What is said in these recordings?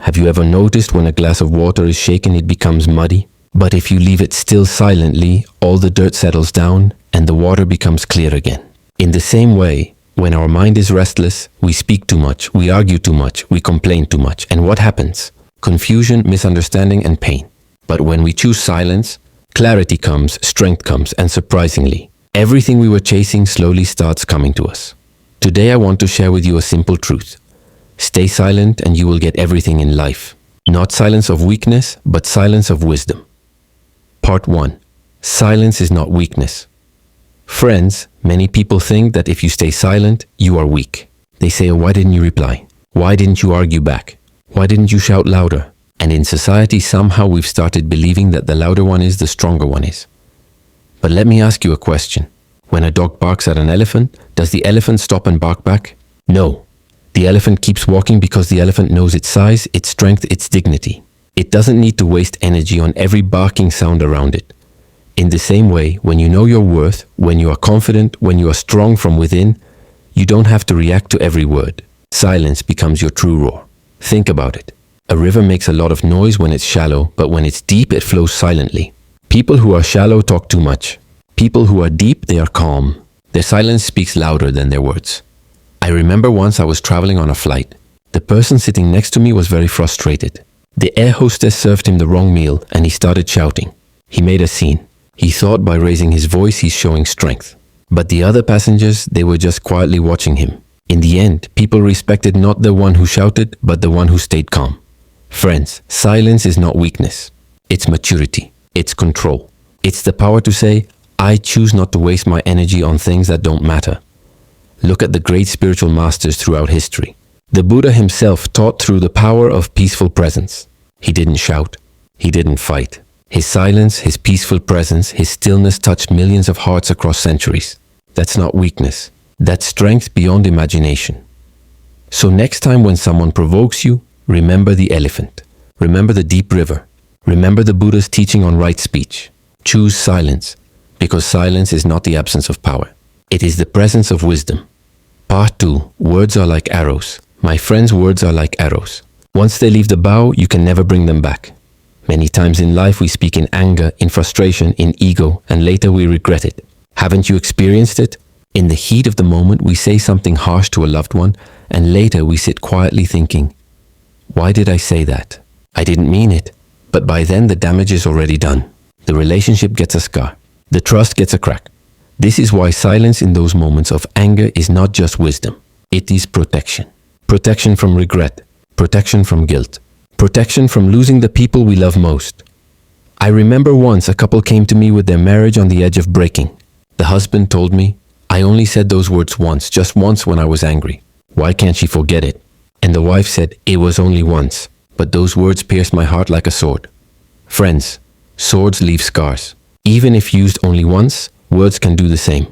Have you ever noticed when a glass of water is shaken, it becomes muddy? But if you leave it still silently, all the dirt settles down and the water becomes clear again. In the same way, when our mind is restless, we speak too much, we argue too much, we complain too much. And what happens? Confusion, misunderstanding, and pain. But when we choose silence, clarity comes, strength comes, and surprisingly, everything we were chasing slowly starts coming to us. Today I want to share with you a simple truth. Stay silent and you will get everything in life. Not silence of weakness, but silence of wisdom. Part 1. Silence is not weakness. Friends, many people think that if you stay silent, you are weak. They say, why didn't you reply? Why didn't you argue back? Why didn't you shout louder? And in society, somehow we've started believing that the louder one is, the stronger one is. But let me ask you a question. When a dog barks at an elephant, does the elephant stop and bark back? No. The elephant keeps walking because the elephant knows its size, its strength, its dignity. It doesn't need to waste energy on every barking sound around it. In the same way, when you know your worth, when you are confident, when you are strong from within, you don't have to react to every word. Silence becomes your true roar. Think about it. A river makes a lot of noise when it's shallow, but when it's deep, it flows silently. People who are shallow talk too much. People who are deep, they are calm. Their silence speaks louder than their words. I remember once I was traveling on a flight. The person sitting next to me was very frustrated. The air hostess served him the wrong meal and he started shouting. He made a scene. He thought by raising his voice he's showing strength. But the other passengers, they were just quietly watching him. In the end, people respected not the one who shouted, but the one who stayed calm. Friends, silence is not weakness. It's maturity. It's control. It's the power to say, I choose not to waste my energy on things that don't matter. Look at the great spiritual masters throughout history. The Buddha himself taught through the power of peaceful presence. He didn't shout. He didn't fight. His silence, his peaceful presence, his stillness touched millions of hearts across centuries. That's not weakness. That's strength beyond imagination. So next time when someone provokes you, remember the elephant. Remember the deep river. Remember the Buddha's teaching on right speech. Choose silence, because silence is not the absence of power. It is the presence of wisdom. Part 2. Words are like arrows. My friends, words are like arrows. Once they leave the bow, you can never bring them back. Many times in life we speak in anger, in frustration, in ego, and later we regret it. Haven't you experienced it? In the heat of the moment, we say something harsh to a loved one, and later we sit quietly thinking, why did I say that? I didn't mean it. But by then the damage is already done. The relationship gets a scar. The trust gets a crack. This is why silence in those moments of anger is not just wisdom. It is protection. Protection from regret. Protection from guilt. Protection from losing the people we love most. I remember once a couple came to me with their marriage on the edge of breaking. The husband told me, I only said those words once, just once when I was angry. Why can't she forget it? And the wife said, it was only once, but those words pierced my heart like a sword. Friends, swords leave scars. Even if used only once, words can do the same.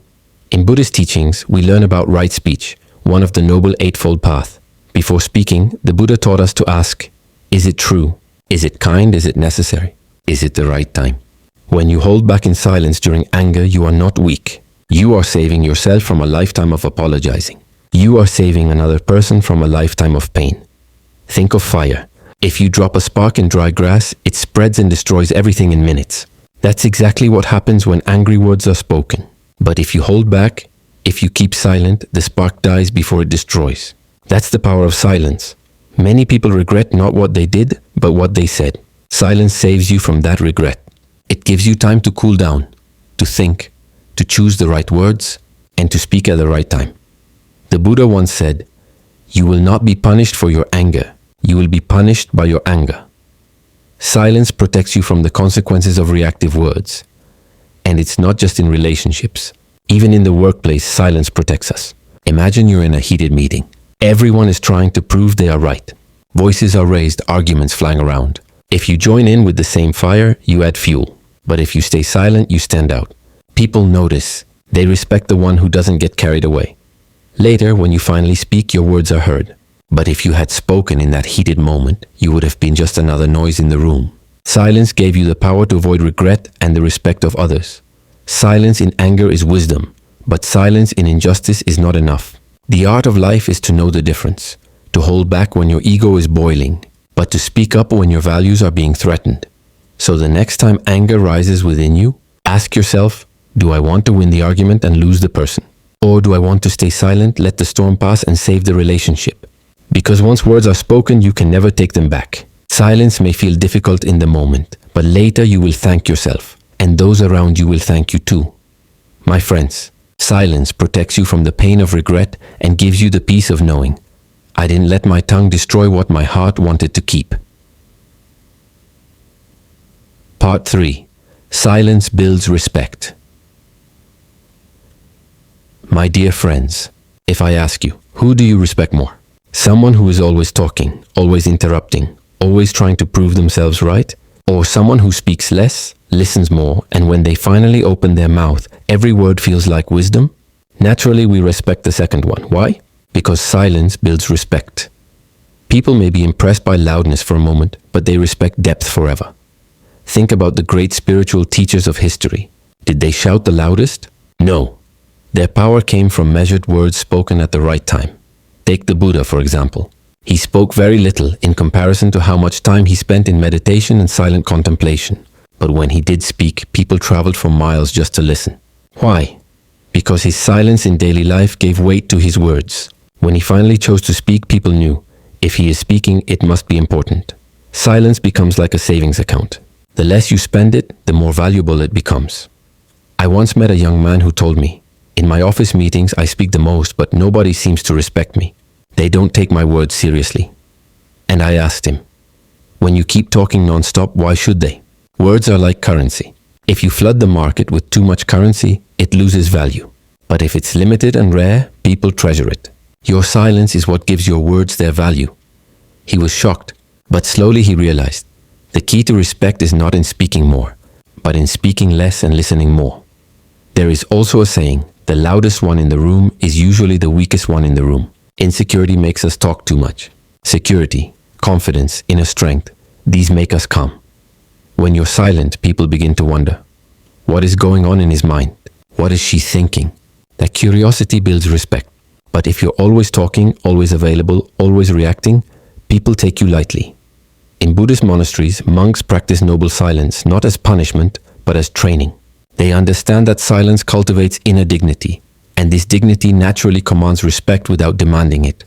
In Buddhist teachings, we learn about right speech, one of the Noble Eightfold Path. Before speaking, the Buddha taught us to ask, is it true? Is it kind? Is it necessary? Is it the right time? When you hold back in silence during anger, you are not weak. You are saving yourself from a lifetime of apologizing. You are saving another person from a lifetime of pain. Think of fire. If you drop a spark in dry grass, it spreads and destroys everything in minutes. That's exactly what happens when angry words are spoken. But if you hold back, if you keep silent, the spark dies before it destroys. That's the power of silence. Many people regret not what they did, but what they said. Silence saves you from that regret. It gives you time to cool down, to think, to choose the right words, and to speak at the right time. The Buddha once said, you will not be punished for your anger. You will be punished by your anger. Silence protects you from the consequences of reactive words. And it's not just in relationships. Even in the workplace, silence protects us. Imagine you're in a heated meeting. Everyone is trying to prove they are right. Voices are raised, arguments flying around. If you join in with the same fire, you add fuel. But if you stay silent, you stand out. People notice. They respect the one who doesn't get carried away. Later, when you finally speak, your words are heard. But if you had spoken in that heated moment, you would have been just another noise in the room. Silence gave you the power to avoid regret and the respect of others. Silence in anger is wisdom, but silence in injustice is not enough. The art of life is to know the difference, to hold back when your ego is boiling, but to speak up when your values are being threatened. So the next time anger rises within you, ask yourself, do I want to win the argument and lose the person? Or do I want to stay silent, let the storm pass, and save the relationship? Because once words are spoken, you can never take them back. Silence may feel difficult in the moment, but later you will thank yourself, and those around you will thank you too. My friends, silence protects you from the pain of regret and gives you the peace of knowing, I didn't let my tongue destroy what my heart wanted to keep. Part 3. Silence builds respect. My dear friends, if I ask you, who do you respect more? Someone who is always talking, always interrupting, always trying to prove themselves right? Or someone who speaks less, listens more, and when they finally open their mouth, every word feels like wisdom? Naturally, we respect the second one. Why? Because silence builds respect. People may be impressed by loudness for a moment, but they respect depth forever. Think about the great spiritual teachers of history. Did they shout the loudest? No. Their power came from measured words spoken at the right time. Take the Buddha, for example. He spoke very little in comparison to how much time he spent in meditation and silent contemplation. But when he did speak, people traveled for miles just to listen. Why? Because his silence in daily life gave weight to his words. When he finally chose to speak, people knew, if he is speaking, it must be important. Silence becomes like a savings account. The less you spend it, the more valuable it becomes. I once met a young man who told me, in my office meetings, I speak the most, but nobody seems to respect me. They don't take my words seriously. And I asked him, when you keep talking non-stop, why should they? Words are like currency. If you flood the market with too much currency, it loses value. But if it's limited and rare, people treasure it. Your silence is what gives your words their value. He was shocked, but slowly he realized, the key to respect is not in speaking more, but in speaking less and listening more. There is also a saying, the loudest one in the room is usually the weakest one in the room. Insecurity makes us talk too much. Security, confidence, inner strength, these make us calm. When you're silent, people begin to wonder, what is going on in his mind? What is she thinking? That curiosity builds respect. But if you're always talking, always available, always reacting, people take you lightly. In Buddhist monasteries, monks practice noble silence, not as punishment, but as training. They understand that silence cultivates inner dignity, and this dignity naturally commands respect without demanding it.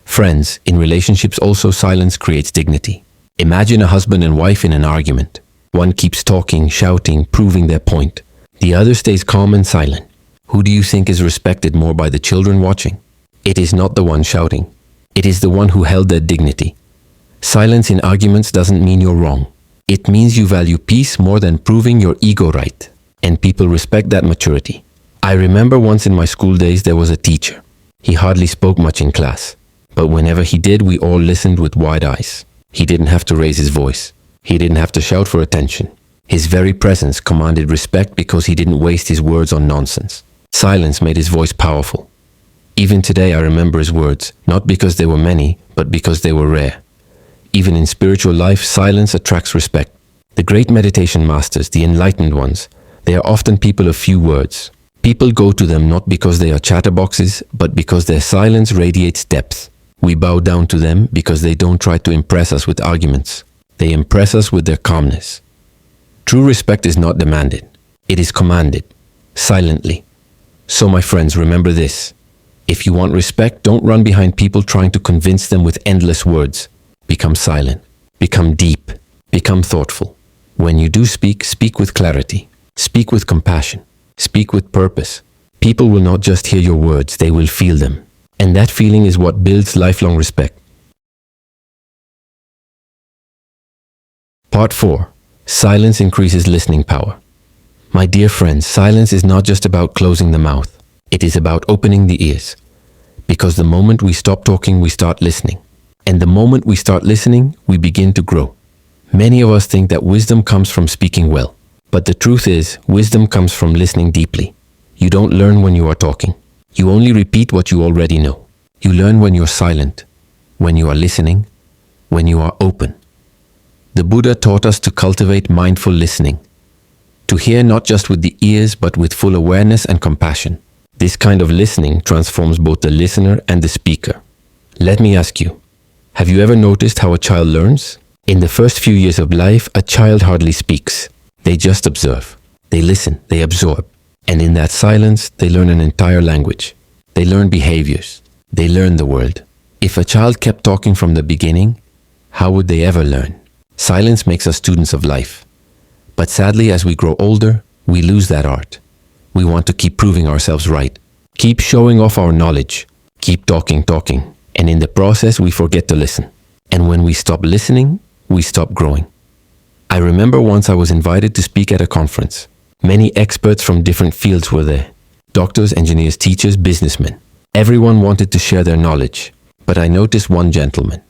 Friends, in relationships also silence creates dignity. Imagine a husband and wife in an argument. One keeps talking, shouting, proving their point. The other stays calm and silent. Who do you think is respected more by the children watching? It is not the one shouting. It is the one who held their dignity. Silence in arguments doesn't mean you're wrong. It means you value peace more than proving your ego right. And people respect that maturity. I remember once in my school days there was a teacher. He hardly spoke much in class. But whenever he did, we all listened with wide eyes. He didn't have to raise his voice. He didn't have to shout for attention. His very presence commanded respect because he didn't waste his words on nonsense. Silence made his voice powerful. Even today I remember his words, not because they were many, but because they were rare. Even in spiritual life, silence attracts respect. The great meditation masters, the enlightened ones, they are often people of few words. People go to them not because they are chatterboxes, but because their silence radiates depth. We bow down to them because they don't try to impress us with arguments. They impress us with their calmness. True respect is not demanded. It is commanded, silently. So my friends, remember this. If you want respect, don't run behind people trying to convince them with endless words. Become silent. Become deep. Become thoughtful. When you do speak, speak with clarity. Speak with compassion. Speak with purpose. People will not just hear your words, they will feel them. And that feeling is what builds lifelong respect. Part 4. Silence increases listening power. My dear friends, silence is not just about closing the mouth. It is about opening the ears. Because the moment we stop talking, we start listening. And the moment we start listening, we begin to grow. Many of us think that wisdom comes from speaking well. But the truth is, wisdom comes from listening deeply. You don't learn when you are talking. You only repeat what you already know. You learn when you're silent, when you are listening, when you are open. The Buddha taught us to cultivate mindful listening. To hear not just with the ears, but with full awareness and compassion. This kind of listening transforms both the listener and the speaker. Let me ask you, Have you ever noticed how a child learns? In the first few years of life, a child hardly speaks. They just observe. They listen, they absorb. And in that silence, they learn an entire language. They learn behaviors. They learn the world. If a child kept talking from the beginning, how would they ever learn? Silence makes us students of life. But sadly, as we grow older, we lose that art. We want to keep proving ourselves right. Keep showing off our knowledge. Keep talking. And in the process, we forget to listen. And when we stop listening, we stop growing. I remember once I was invited to speak at a conference. Many experts from different fields were there. Doctors, engineers, teachers, businessmen. Everyone wanted to share their knowledge. But I noticed one gentleman.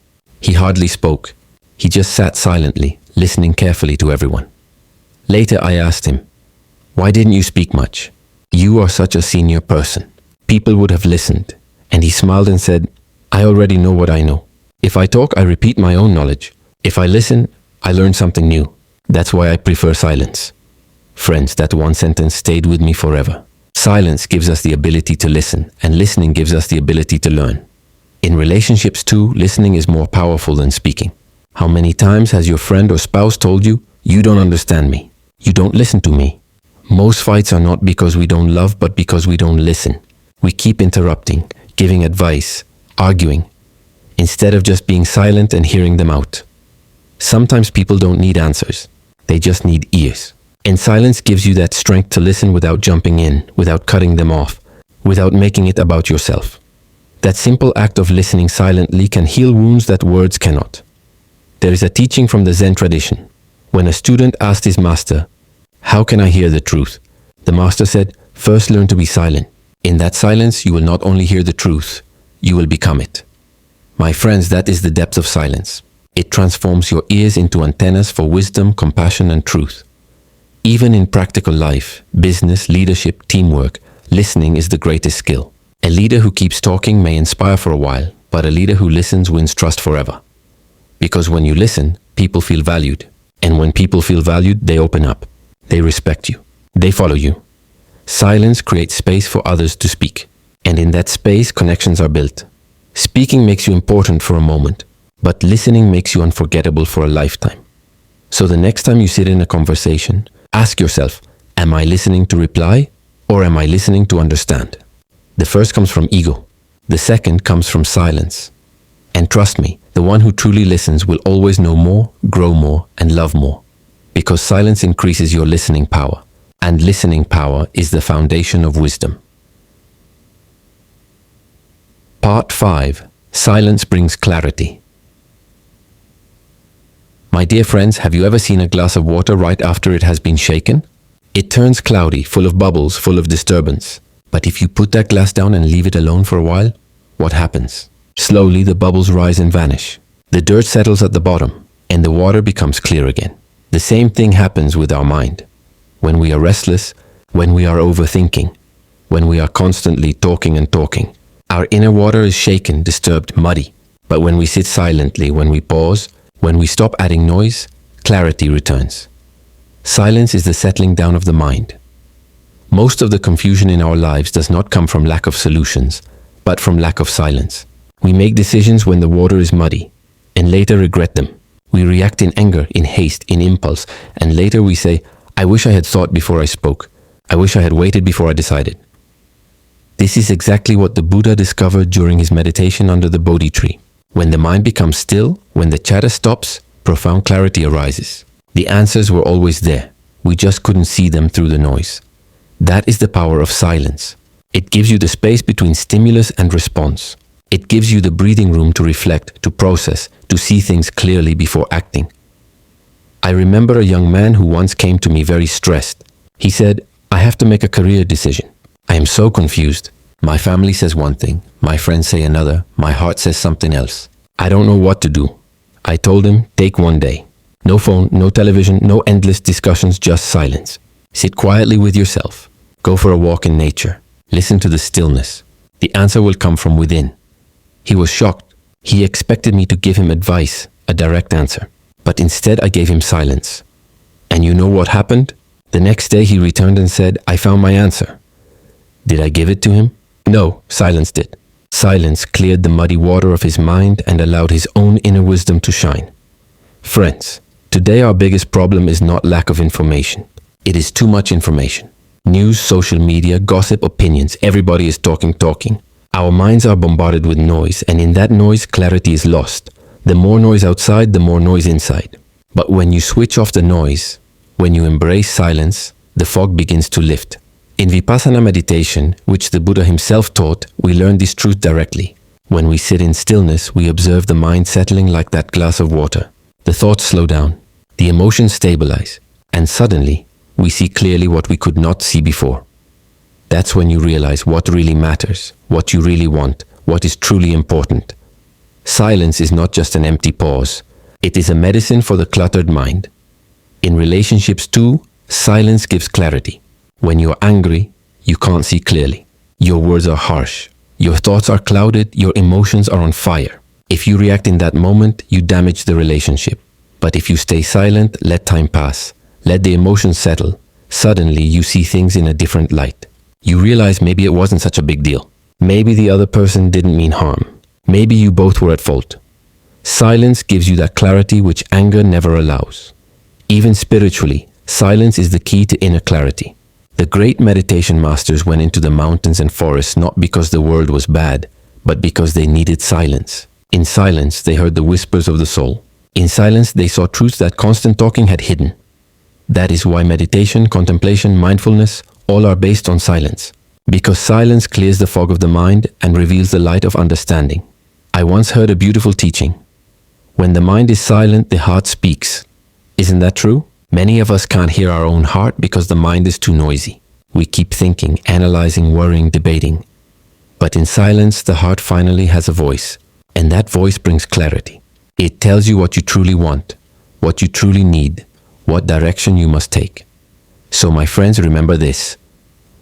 He hardly spoke. He just sat silently, listening carefully to everyone. Later I asked him, "Why didn't you speak much? You are such a senior person. People would have listened." And he smiled and said, "I already know what I know. If I talk, I repeat my own knowledge. If I listen, I learn something new. That's why I prefer silence." Friends, that one sentence stayed with me forever. Silence gives us the ability to listen, and listening gives us the ability to learn. In relationships too, listening is more powerful than speaking. How many times has your friend or spouse told you, "You don't understand me. You don't listen to me"? Most fights are not because we don't love, but because we don't listen. We keep interrupting, giving advice, arguing, instead of just being silent and hearing them out. Sometimes people don't need answers. They just need ears. And silence gives you that strength to listen without jumping in, without cutting them off, without making it about yourself. That simple act of listening silently can heal wounds that words cannot. There is a teaching from the Zen tradition. When a student asked his master, "How can I hear the truth?" the master said, "First learn to be silent. In that silence, you will not only hear the truth, you will become it." My friends, that is the depth of silence. It transforms your ears into antennas for wisdom, compassion, and truth. Even in practical life, business, leadership, teamwork, listening is the greatest skill. A leader who keeps talking may inspire for a while, but a leader who listens wins trust forever. Because when you listen, people feel valued. And when people feel valued, they open up. They respect you. They follow you. Silence creates space for others to speak. And in that space, connections are built. Speaking makes you important for a moment, but listening makes you unforgettable for a lifetime. So the next time you sit in a conversation, ask yourself, am I listening to reply or am I listening to understand? The first comes from ego. The second comes from silence. And trust me, the one who truly listens will always know more, grow more, and love more. Because silence increases your listening power. And listening power is the foundation of wisdom. Part 5. Silence brings clarity. My dear friends, have you ever seen a glass of water right after it has been shaken? It turns cloudy, full of bubbles, full of disturbance. But if you put that glass down and leave it alone for a while, what happens? Slowly the bubbles rise and vanish. The dirt settles at the bottom, and the water becomes clear again. The same thing happens with our mind. When we are restless, when we are overthinking, when we are constantly talking and talking, our inner water is shaken, disturbed, muddy. But when we sit silently, when we pause, when we stop adding noise, clarity returns. Silence is the settling down of the mind. Most of the confusion in our lives does not come from lack of solutions, but from lack of silence. We make decisions when the water is muddy, and later regret them. We react in anger, in haste, in impulse, and later we say, "I wish I had thought before I spoke. I wish I had waited before I decided." This is exactly what the Buddha discovered during his meditation under the Bodhi tree. When the mind becomes still, when the chatter stops, profound clarity arises. The answers were always there. We just couldn't see them through the noise. That is the power of silence. It gives you the space between stimulus and response. It gives you the breathing room to reflect, to process, to see things clearly before acting. I remember a young man who once came to me very stressed. He said, "I have to make a career decision. I am so confused. My family says one thing, my friends say another, my heart says something else. I don't know what to do." I told him, take one day. No phone, no television, no endless discussions, just silence. Sit quietly with yourself. Go for a walk in nature. Listen to the stillness. The answer will come from within. He was shocked. He expected me to give him advice, a direct answer. But instead I gave him silence. And you know what happened? The next day he returned and said, "I found my answer." Did I give it to him? No, silence did. Silence cleared the muddy water of his mind and allowed his own inner wisdom to shine. Friends, today our biggest problem is not lack of information. It is too much information. News, social media, gossip, opinions, everybody is talking. Our minds are bombarded with noise, and in that noise, clarity is lost. The more noise outside, the more noise inside. But when you switch off the noise, when you embrace silence, the fog begins to lift. In Vipassana meditation, which the Buddha himself taught, we learn this truth directly. When we sit in stillness, we observe the mind settling like that glass of water. The thoughts slow down, the emotions stabilize, and suddenly, we see clearly what we could not see before. That's when you realize what really matters, what you really want, what is truly important. Silence is not just an empty pause. It is a medicine for the cluttered mind. In relationships too, silence gives clarity. When you're angry, you can't see clearly. Your words are harsh. Your thoughts are clouded. Your emotions are on fire. If you react in that moment, you damage the relationship. But if you stay silent, let time pass. Let the emotions settle. Suddenly, you see things in a different light. You realize maybe it wasn't such a big deal. Maybe the other person didn't mean harm. Maybe you both were at fault. Silence gives you that clarity which anger never allows. Even spiritually, silence is the key to inner clarity. The great meditation masters went into the mountains and forests not because the world was bad, but because they needed silence. In silence, they heard the whispers of the soul. In silence, they saw truths that constant talking had hidden. That is why meditation, contemplation, mindfulness, all are based on silence. Because silence clears the fog of the mind and reveals the light of understanding. I once heard a beautiful teaching. When the mind is silent, the heart speaks. Isn't that true? Many of us can't hear our own heart because the mind is too noisy. We keep thinking, analyzing, worrying, debating. But in silence, the heart finally has a voice. And that voice brings clarity. It tells you what you truly want, what you truly need, what direction you must take. So my friends, remember this.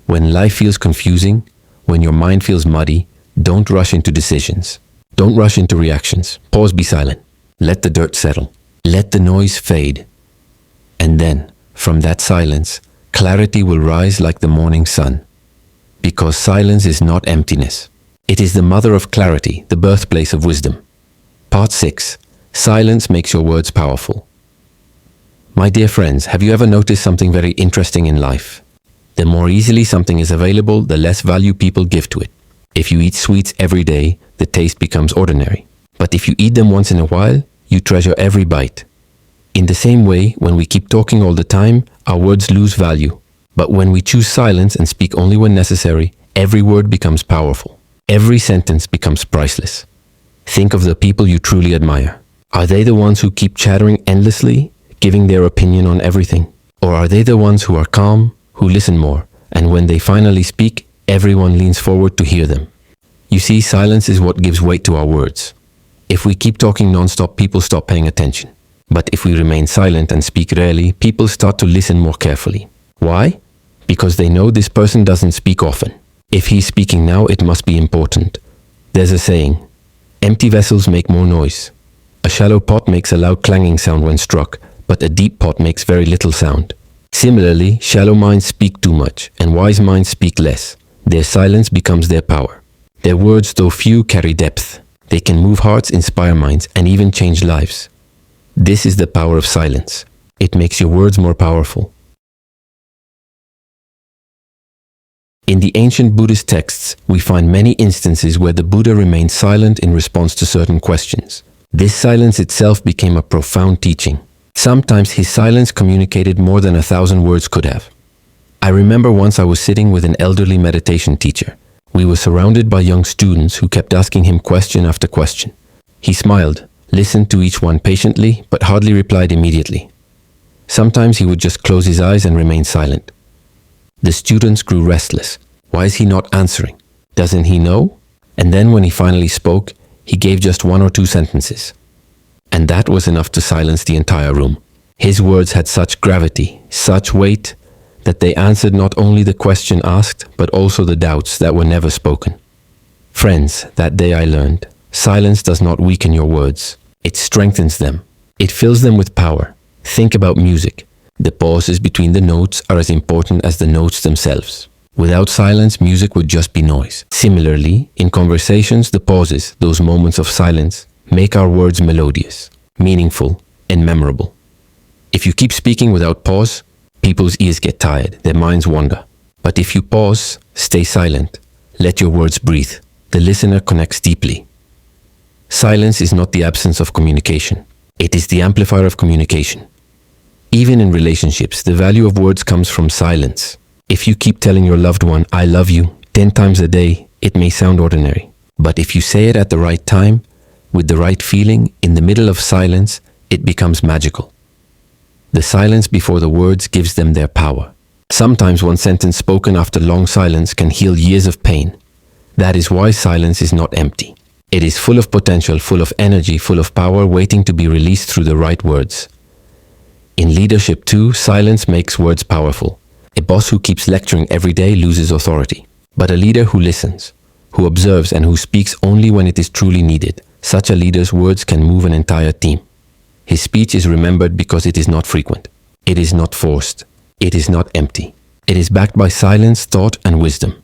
When life feels confusing, when your mind feels muddy, don't rush into decisions. Don't rush into reactions. Pause, be silent. Let the dirt settle. Let the noise fade. And then, from that silence, clarity will rise like the morning sun. Because silence is not emptiness. It is the mother of clarity, the birthplace of wisdom. Part 6. Silence makes your words powerful. My dear friends, have you ever noticed something very interesting in life? The more easily something is available, the less value people give to it. If you eat sweets every day, the taste becomes ordinary. But if you eat them once in a while, you treasure every bite. In the same way, when we keep talking all the time, our words lose value. But when we choose silence and speak only when necessary, every word becomes powerful. Every sentence becomes priceless. Think of the people you truly admire. Are they the ones who keep chattering endlessly, giving their opinion on everything? Or are they the ones who are calm, who listen more, and when they finally speak, everyone leans forward to hear them? You see, silence is what gives weight to our words. If we keep talking non-stop, people stop paying attention. But if we remain silent and speak rarely, people start to listen more carefully. Why? Because they know this person doesn't speak often. If he's speaking now, it must be important. There's a saying, empty vessels make more noise. A shallow pot makes a loud clanging sound when struck, but a deep pot makes very little sound. Similarly, shallow minds speak too much, and wise minds speak less. Their silence becomes their power. Their words, though few, carry depth. They can move hearts, inspire minds, and even change lives. This is the power of silence. It makes your words more powerful. In the ancient Buddhist texts, we find many instances where the Buddha remained silent in response to certain questions. This silence itself became a profound teaching. Sometimes his silence communicated more than 1,000 words could have. I remember once I was sitting with an elderly meditation teacher. We were surrounded by young students who kept asking him question after question. He smiled, listened to each one patiently, but hardly replied immediately. Sometimes he would just close his eyes and remain silent. The students grew restless. Why is he not answering? Doesn't he know? And then when he finally spoke, he gave just 1 or 2 sentences. And that was enough to silence the entire room. His words had such gravity, such weight, that they answered not only the question asked, but also the doubts that were never spoken. Friends, that day I learned, silence does not weaken your words. It strengthens them. It fills them with power. Think about music. The pauses between the notes are as important as the notes themselves. Without silence, music would just be noise. Similarly, in conversations, the pauses, those moments of silence, make our words melodious, meaningful, and memorable. If you keep speaking without pause, people's ears get tired, their minds wander. But if you pause, stay silent, let your words breathe, the listener connects deeply. Silence is not the absence of communication. It is the amplifier of communication. Even in relationships, the value of words comes from silence. If you keep telling your loved one, I love you, 10 times a day, it may sound ordinary. But if you say it at the right time, with the right feeling, in the middle of silence, it becomes magical. The silence before the words gives them their power. Sometimes one sentence spoken after long silence can heal years of pain. That is why silence is not empty. It is full of potential, full of energy, full of power, waiting to be released through the right words. In leadership too, silence makes words powerful. A boss who keeps lecturing every day loses authority. But a leader who listens, who observes, and who speaks only when it is truly needed, such a leader's words can move an entire team. His speech is remembered because it is not frequent. It is not forced. It is not empty. It is backed by silence, thought, and wisdom.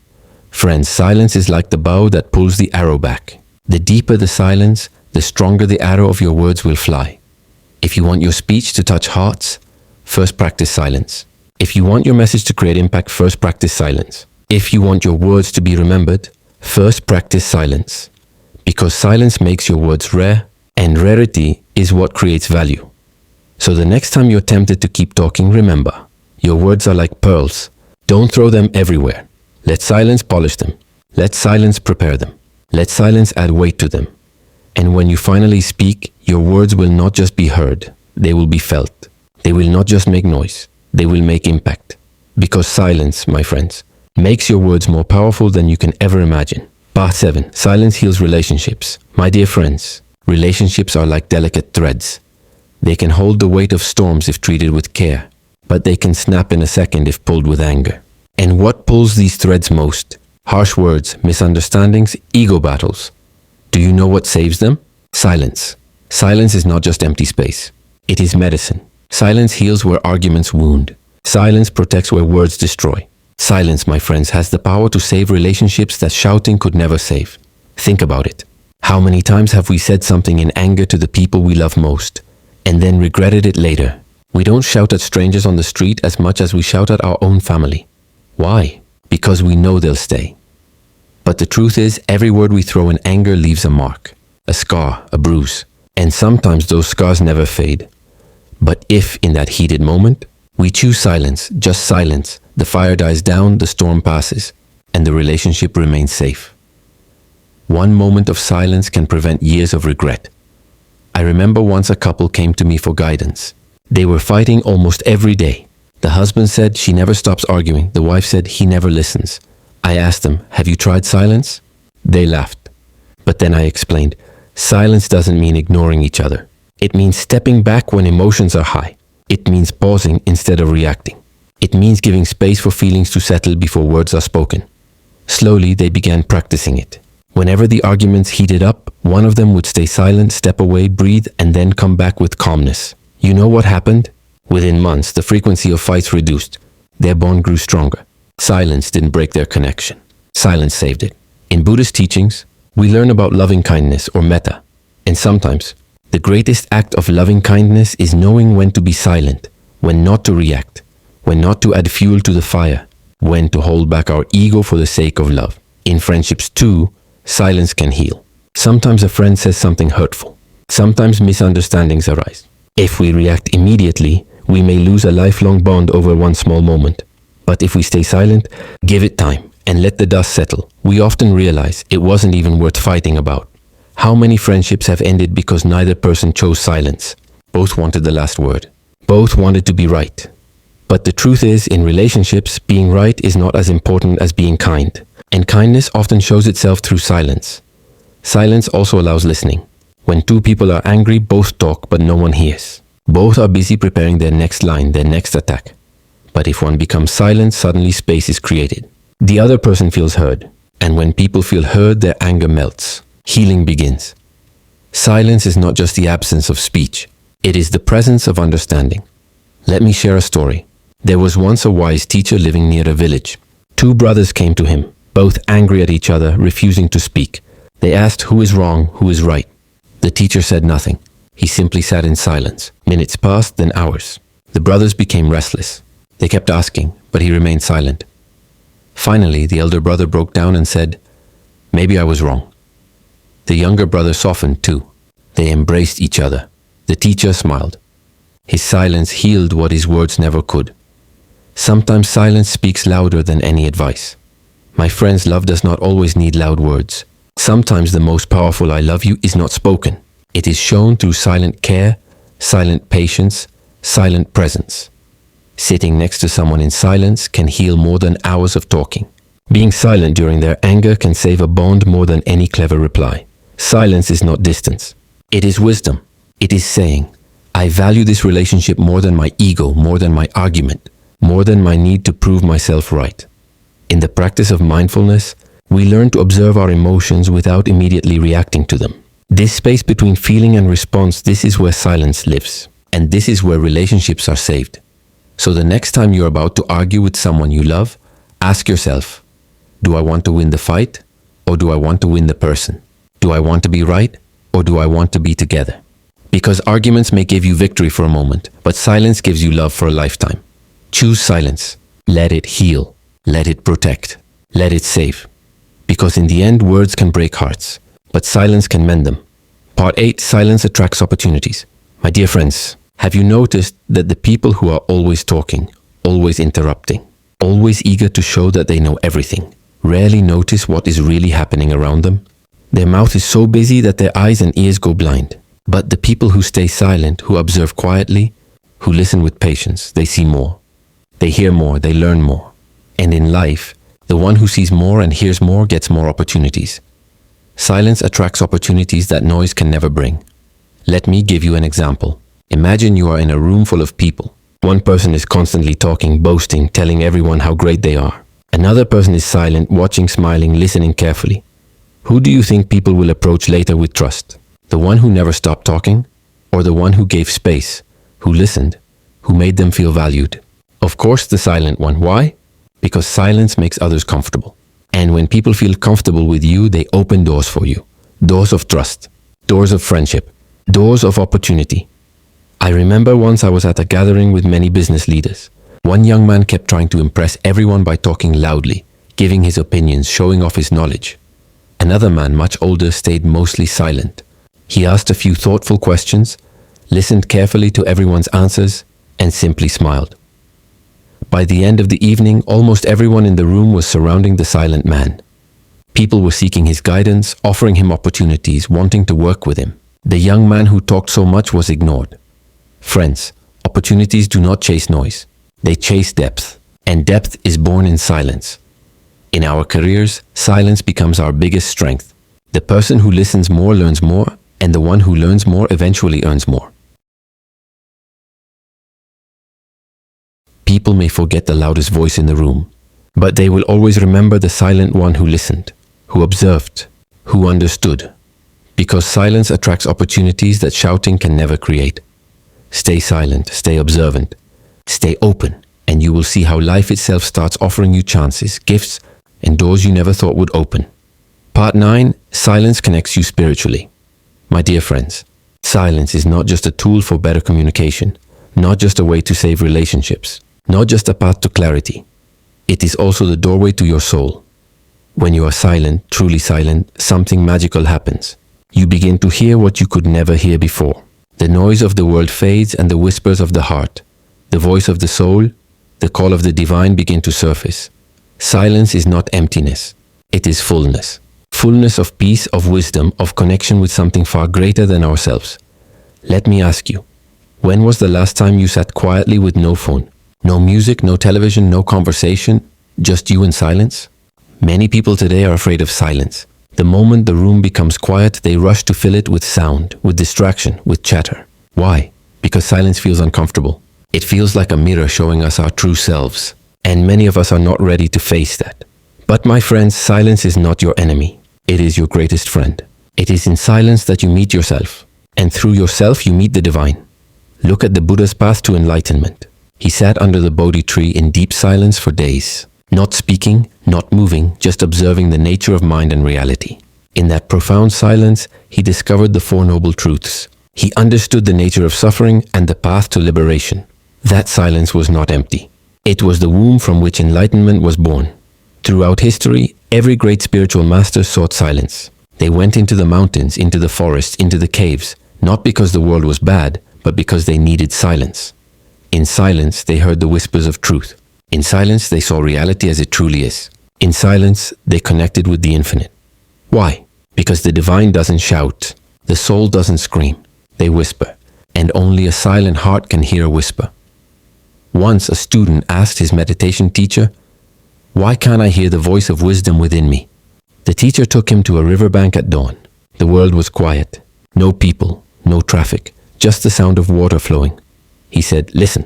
Friends, silence is like the bow that pulls the arrow back. The deeper the silence, the stronger the arrow of your words will fly. If you want your speech to touch hearts, first practice silence. If you want your message to create impact, first practice silence. If you want your words to be remembered, first practice silence. Because silence makes your words rare, and rarity is what creates value. So the next time you're tempted to keep talking, remember, your words are like pearls. Don't throw them everywhere. Let silence polish them. Let silence prepare them. Let silence add weight to them. And when you finally speak, your words will not just be heard, they will be felt. They will not just make noise, they will make impact. Because silence, my friends, makes your words more powerful than you can ever imagine. Part 7. Silence heals relationships. My dear friends, relationships are like delicate threads. They can hold the weight of storms if treated with care, but they can snap in a second if pulled with anger. And what pulls these threads most? Harsh words, misunderstandings, ego battles. Do you know what saves them? Silence. Silence is not just empty space. It is medicine. Silence heals where arguments wound. Silence protects where words destroy. Silence, my friends, has the power to save relationships that shouting could never save. Think about it. How many times have we said something in anger to the people we love most, and then regretted it later? We don't shout at strangers on the street as much as we shout at our own family. Why? Because we know they'll stay. But the truth is, every word we throw in anger leaves a mark, a scar, a bruise. And sometimes those scars never fade. But if, in that heated moment, we choose silence, just silence, the fire dies down, the storm passes, and the relationship remains safe. One moment of silence can prevent years of regret. I remember once a couple came to me for guidance. They were fighting almost every day. The husband said she never stops arguing. The wife said he never listens. I asked them, have you tried silence? They laughed. But then I explained, silence doesn't mean ignoring each other. It means stepping back when emotions are high. It means pausing instead of reacting. It means giving space for feelings to settle before words are spoken. Slowly, they began practicing it. Whenever the arguments heated up, one of them would stay silent, step away, breathe, and then come back with calmness. You know what happened? Within months, the frequency of fights reduced. Their bond grew stronger. Silence didn't break their connection. Silence saved it. In Buddhist teachings, we learn about loving kindness or metta. And sometimes, the greatest act of loving kindness is knowing when to be silent, when not to react, when not to add fuel to the fire, when to hold back our ego for the sake of love. In friendships too, silence can heal. Sometimes a friend says something hurtful. Sometimes misunderstandings arise. If we react immediately, we may lose a lifelong bond over one small moment. But if we stay silent, give it time, and let the dust settle, we often realize it wasn't even worth fighting about. How many friendships have ended because neither person chose silence? Both wanted the last word. Both wanted to be right. But the truth is, in relationships, being right is not as important as being kind. And kindness often shows itself through silence. Silence also allows listening. When two people are angry, both talk, but no one hears. Both are busy preparing their next line, their next attack. But if one becomes silent, suddenly space is created. The other person feels heard. And when people feel heard, their anger melts. Healing begins. Silence is not just the absence of speech. It is the presence of understanding. Let me share a story. There was once a wise teacher living near a village. Two brothers came to him, both angry at each other, refusing to speak. They asked who is wrong, who is right. The teacher said nothing. He simply sat in silence. Minutes passed, then hours. The brothers became restless. They kept asking, but he remained silent. Finally, the elder brother broke down and said, "Maybe I was wrong." The younger brother softened too. They embraced each other. The teacher smiled. His silence healed what his words never could. Sometimes silence speaks louder than any advice. My friends, love does not always need loud words. Sometimes the most powerful "I love you" is not spoken. It is shown through silent care, silent patience, silent presence. Sitting next to someone in silence can heal more than hours of talking. Being silent during their anger can save a bond more than any clever reply. Silence is not distance. It is wisdom. It is saying, "I value this relationship more than my ego, more than my argument, more than my need to prove myself right." In the practice of mindfulness, we learn to observe our emotions without immediately reacting to them. This space between feeling and response, this is where silence lives. And this is where relationships are saved. So the next time you're about to argue with someone you love, ask yourself, do I want to win the fight, or do I want to win the person? Do I want to be right, or do I want to be together? Because arguments may give you victory for a moment, but silence gives you love for a lifetime. Choose silence. Let it heal. Let it protect. Let it save. Because in the end, words can break hearts, but silence can mend them. Part 8, Silence Attracts Opportunities. My dear friends, have you noticed that the people who are always talking, always interrupting, always eager to show that they know everything, rarely notice what is really happening around them? Their mouth is so busy that their eyes and ears go blind. But the people who stay silent, who observe quietly, who listen with patience, they see more. They hear more, they learn more. And in life, the one who sees more and hears more gets more opportunities. Silence attracts opportunities that noise can never bring. Let me give you an example. Imagine you are in a room full of people. One person is constantly talking, boasting, telling everyone how great they are. Another person is silent, watching, smiling, listening carefully. Who do you think people will approach later with trust? The one who never stopped talking? Or the one who gave space, who listened, who made them feel valued? Of course, the silent one. Why? Because silence makes others comfortable. And when people feel comfortable with you, they open doors for you. Doors of trust, doors of friendship, doors of opportunity. I remember once I was at a gathering with many business leaders. One young man kept trying to impress everyone by talking loudly, giving his opinions, showing off his knowledge. Another man, much older, stayed mostly silent. He asked a few thoughtful questions, listened carefully to everyone's answers, and simply smiled. By the end of the evening, almost everyone in the room was surrounding the silent man. People were seeking his guidance, offering him opportunities, wanting to work with him. The young man who talked so much was ignored. Friends, opportunities do not chase noise. They chase depth, and depth is born in silence. In our careers, silence becomes our biggest strength. The person who listens more learns more, and the one who learns more eventually earns more. People may forget the loudest voice in the room, but they will always remember the silent one who listened, who observed, who understood. Because silence attracts opportunities that shouting can never create. Stay silent, stay observant, stay open, and you will see how life itself starts offering you chances, gifts, and doors you never thought would open. Part 9, Silence Connects You Spiritually. My dear friends, silence is not just a tool for better communication, not just a way to save relationships, not just a path to clarity. It is also the doorway to your soul. When you are silent, truly silent, something magical happens. You begin to hear what you could never hear before. The noise of the world fades and the whispers of the heart, the voice of the soul, the call of the divine begin to surface. Silence is not emptiness. It is fullness. Fullness of peace, of wisdom, of connection with something far greater than ourselves. Let me ask you, when was the last time you sat quietly with no phone? No music, no television, no conversation, just you in silence? Many people today are afraid of silence. The moment the room becomes quiet, they rush to fill it with sound, with distraction, with chatter. Why? Because silence feels uncomfortable. It feels like a mirror showing us our true selves. And many of us are not ready to face that. But my friends, silence is not your enemy. It is your greatest friend. It is in silence that you meet yourself. And through yourself, you meet the divine. Look at the Buddha's path to enlightenment. He sat under the Bodhi tree in deep silence for days, not speaking, not moving, just observing the nature of mind and reality. In that profound silence, he discovered the Four Noble Truths. He understood the nature of suffering and the path to liberation. That silence was not empty. It was the womb from which enlightenment was born. Throughout history, every great spiritual master sought silence. They went into the mountains, into the forests, into the caves, not because the world was bad, but because they needed silence. In silence, they heard the whispers of truth. In silence, they saw reality as it truly is. In silence, they connected with the infinite. Why? Because the divine doesn't shout. The soul doesn't scream. They whisper. And only a silent heart can hear a whisper. Once a student asked his meditation teacher, "Why can't I hear the voice of wisdom within me?" The teacher took him to a riverbank at dawn. The world was quiet. No people, no traffic, just the sound of water flowing. He said, "Listen."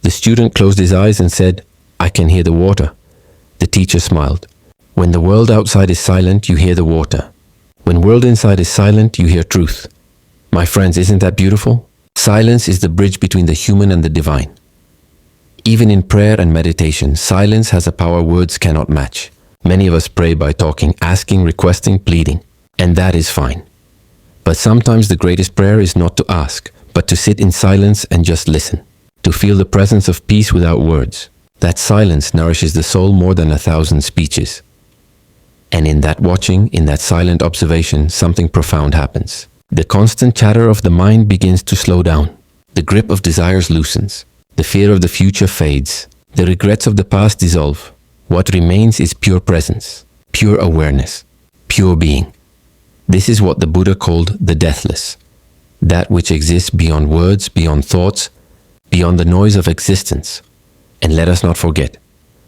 The student closed his eyes and said, "I can hear the water." The teacher smiled. When the world outside is silent, you hear the water. When world inside is silent, you hear truth. My friends, isn't that beautiful? Silence is the bridge between the human and the divine. Even in prayer and meditation, silence has a power words cannot match. Many of us pray by talking, asking, requesting, pleading, and that is fine. But sometimes the greatest prayer is not to ask, but to sit in silence and just listen, to feel the presence of peace without words. That silence nourishes the soul more than 1,000 speeches. And in that watching, in that silent observation, something profound happens. The constant chatter of the mind begins to slow down. The grip of desires loosens. The fear of the future fades. The regrets of the past dissolve. What remains is pure presence, pure awareness, pure being. This is what the Buddha called the deathless. That which exists beyond words, beyond thoughts, beyond the noise of existence. And let us not forget,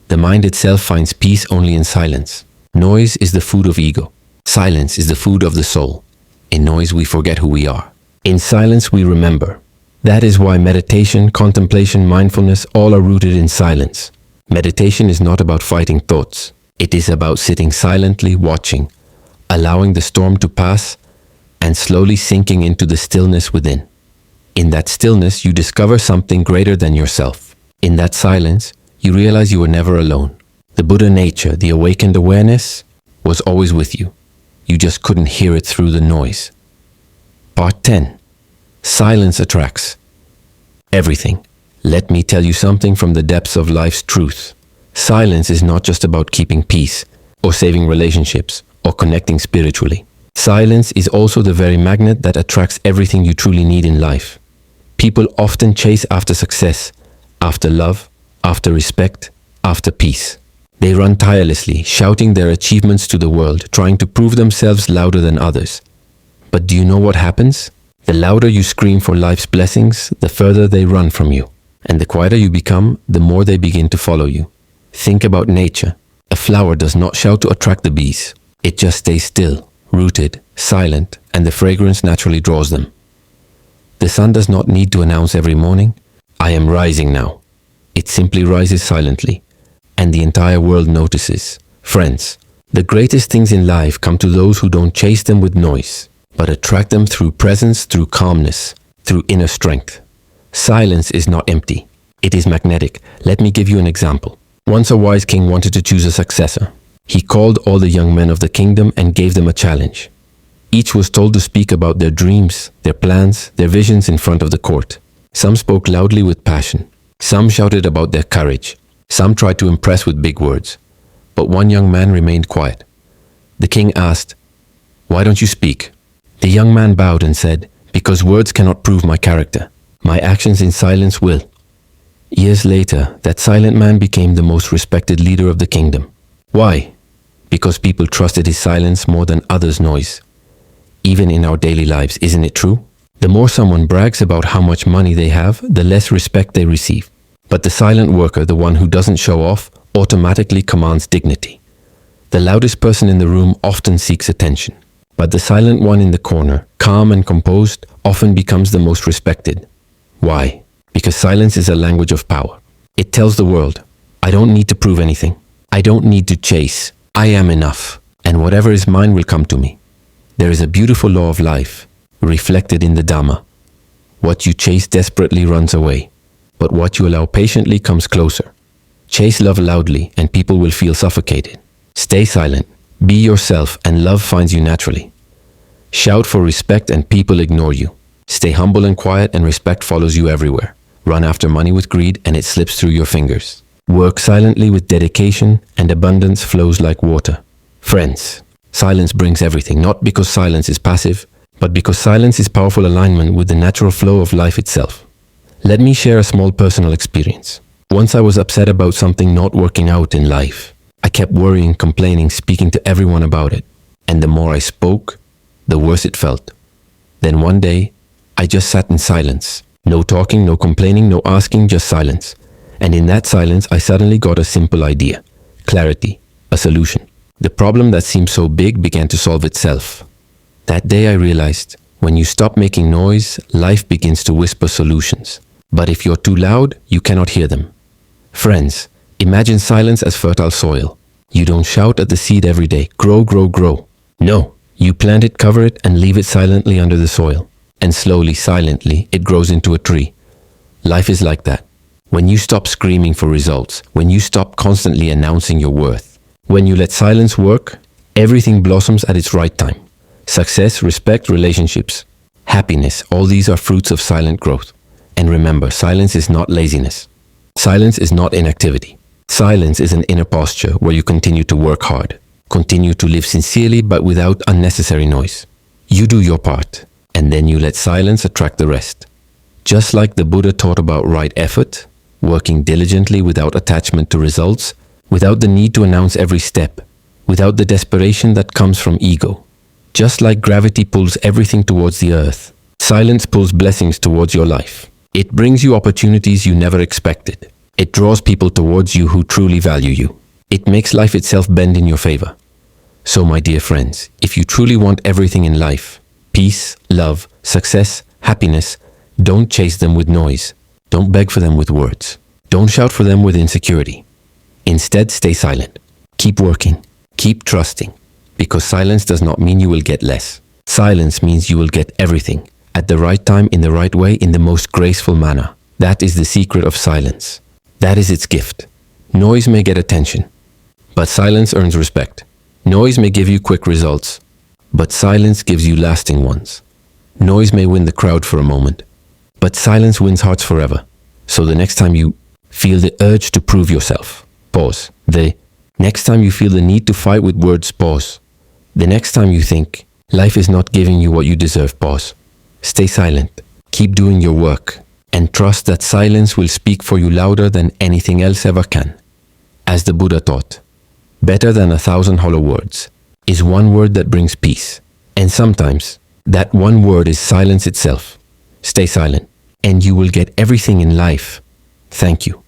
the mind itself finds peace only in silence. Noise is the food of ego. Silence is the food of the soul. In noise we forget who we are. In silence we remember. That is why meditation, contemplation, mindfulness, all are rooted in silence. Meditation is not about fighting thoughts. It is about sitting silently, watching, allowing the storm to pass, and slowly sinking into the stillness within. In that stillness, you discover something greater than yourself. In that silence, you realize you were never alone. The Buddha nature, the awakened awareness, was always with you. You just couldn't hear it through the noise. Part 10. Silence attracts everything. Let me tell you something from the depths of life's truth. Silence is not just about keeping peace, or saving relationships, or connecting spiritually. Silence is also the very magnet that attracts everything you truly need in life. People often chase after success, after love, after respect, after peace. They run tirelessly, shouting their achievements to the world, trying to prove themselves louder than others. But do you know what happens? The louder you scream for life's blessings, the further they run from you. And the quieter you become, the more they begin to follow you. Think about nature. A flower does not shout to attract the bees. It just stays still, rooted, silent, and the fragrance naturally draws them. The sun does not need to announce every morning, "I am rising now." It simply rises silently, and the entire world notices. Friends, the greatest things in life come to those who don't chase them with noise, but attract them through presence, through calmness, through inner strength. Silence is not empty. It is magnetic. Let me give you an example. Once a wise king wanted to choose a successor. He called all the young men of the kingdom and gave them a challenge. Each was told to speak about their dreams, their plans, their visions in front of the court. Some spoke loudly with passion. Some shouted about their courage. Some tried to impress with big words. But one young man remained quiet. The king asked, "Why don't you speak?" The young man bowed and said, "Because words cannot prove my character. My actions in silence will." Years later, that silent man became the most respected leader of the kingdom. Why? Because people trusted his silence more than others' noise. Even in our daily lives, isn't it true? The more someone brags about how much money they have, the less respect they receive. But the silent worker, the one who doesn't show off, automatically commands dignity. The loudest person in the room often seeks attention. But the silent one in the corner, calm and composed, often becomes the most respected. Why? Because silence is a language of power. It tells the world, I don't need to prove anything. I don't need to chase. I am enough. And whatever is mine will come to me. There is a beautiful law of life, reflected in the Dhamma. What you chase desperately runs away, but what you allow patiently comes closer. Chase love loudly and people will feel suffocated. Stay silent. Be yourself and love finds you naturally. Shout for respect and people ignore you. Stay humble and quiet and respect follows you everywhere. Run after money with greed and it slips through your fingers. Work silently with dedication and abundance flows like water. Friends, silence brings everything, not because silence is passive, but because silence is powerful alignment with the natural flow of life itself. Let me share a small personal experience. Once I was upset about something not working out in life. I kept worrying, complaining, speaking to everyone about it. And the more I spoke, the worse it felt. Then one day, I just sat in silence. No talking, no complaining, no asking, just silence. And in that silence, I suddenly got a simple idea. Clarity. A solution. The problem that seemed so big began to solve itself. That day I realized, when you stop making noise, life begins to whisper solutions. But if you're too loud, you cannot hear them. Friends, imagine silence as fertile soil. You don't shout at the seed every day, grow, grow, grow. No, you plant it, cover it, and leave it silently under the soil. And slowly, silently, it grows into a tree. Life is like that. When you stop screaming for results, when you stop constantly announcing your worth, when you let silence work, everything blossoms at its right time. Success, respect, relationships, happiness, all these are fruits of silent growth. And remember, silence is not laziness. Silence is not inactivity. Silence is an inner posture where you continue to work hard, continue to live sincerely but without unnecessary noise. You do your part, and then you let silence attract the rest. Just like the Buddha taught about right effort, working diligently without attachment to results, without the need to announce every step, without the desperation that comes from ego. Just like gravity pulls everything towards the earth, silence pulls blessings towards your life. It brings you opportunities you never expected. It draws people towards you who truly value you. It makes life itself bend in your favor. So my dear friends, if you truly want everything in life, peace, love, success, happiness, don't chase them with noise. Don't beg for them with words. Don't shout for them with insecurity. Instead, stay silent. Keep working. Keep trusting. Because silence does not mean you will get less. Silence means you will get everything. At the right time, in the right way, in the most graceful manner. That is the secret of silence. That is its gift. Noise may get attention, but silence earns respect. Noise may give you quick results, but silence gives you lasting ones. Noise may win the crowd for a moment, but silence wins hearts forever. So the next time you feel the urge to prove yourself, pause. The next time you feel the need to fight with words, pause. The next time you think life is not giving you what you deserve, pause. Stay silent. Keep doing your work and trust that silence will speak for you louder than anything else ever can. As the Buddha taught, better than 1,000 hollow words is one word that brings peace. And sometimes that one word is silence itself. Stay silent and you will get everything in life. Thank you.